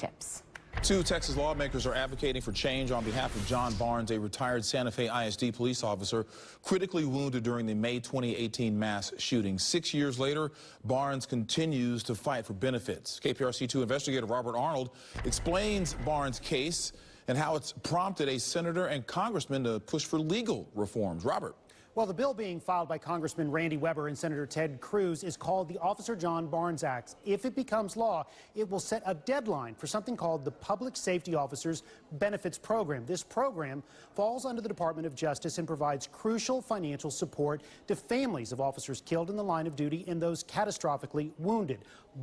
tips. Two Texas lawmakers are advocating for change on behalf of John Barnes, a retired Santa Fe ISD police officer critically wounded during the May 2018 mass shooting. 6 years later, Barnes continues to fight for benefits. KPRC2 investigator Robert Arnold explains Barnes' case and how it's prompted a senator and congressman to push for legal reforms. Robert. Well, the bill being filed by Congressman Randy Weber and Senator Ted Cruz is called the Officer John Barnes Act. If it becomes law, it will set a deadline for something called the Public Safety Officers Benefits Program. This program falls under the Department of Justice and provides crucial financial support to families of officers killed in the line of duty and those catastrophically wounded.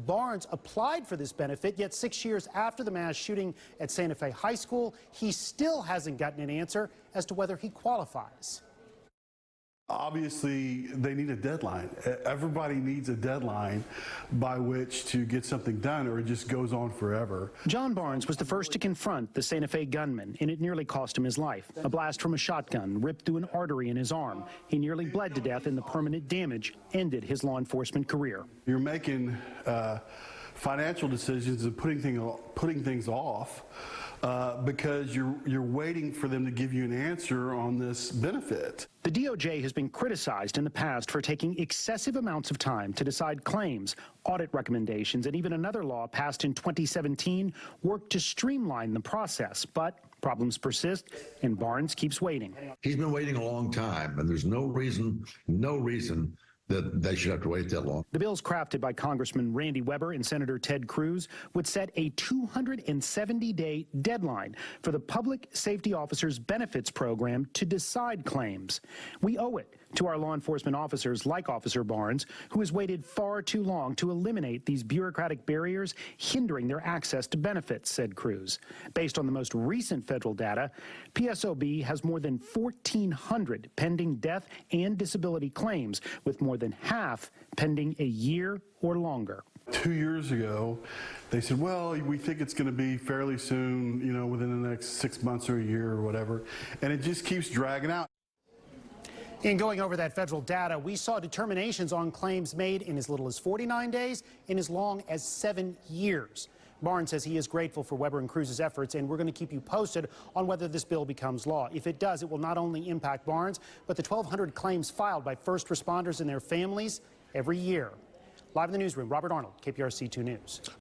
Barnes applied for this benefit, yet 6 years after the mass shooting at Santa Fe High School, he still hasn't gotten an answer as to whether he qualifies. Obviously, they need a deadline. Everybody needs a deadline by which to get something done, or it just goes on forever. John Barnes was the first to confront the Santa Fe gunman, and it nearly cost him his life. A blast from a shotgun ripped through an artery in his arm. He nearly bled to death, and the permanent damage ended his law enforcement career. You're making financial decisions and putting things off because you're waiting for them to give you an answer on this benefit. The DOJ has been criticized in the past for taking excessive amounts of time to decide claims. Audit recommendations and even another law passed in 2017 worked to streamline the process, but problems persist and Barnes keeps waiting. He's been waiting a long time, and there's no reason that they should have to wait that long. The bills crafted by Congressman Randy Weber and Senator Ted Cruz would set a 270-day deadline for the Public Safety Officers Benefits Program to decide claims. We owe it to our law enforcement officers like Officer Barnes, who has waited far too long to eliminate these bureaucratic barriers hindering their access to benefits, said Cruz. Based on the most recent federal data, PSOB has more than 1,400 pending death and disability claims, with more than half pending a year or longer. 2 years ago, they said, well, we think it's going to be fairly soon, within the next 6 months or a year or whatever, and it just keeps dragging out. In going over that federal data, we saw determinations on claims made in as little as 49 days and as long as 7 years. Barnes says he is grateful for Weber and Cruz's efforts, and we're going to keep you posted on whether this bill becomes law. If it does, it will not only impact Barnes, but the 1,200 claims filed by first responders and their families every year. Live in the newsroom, Robert Arnold, KPRC 2 News.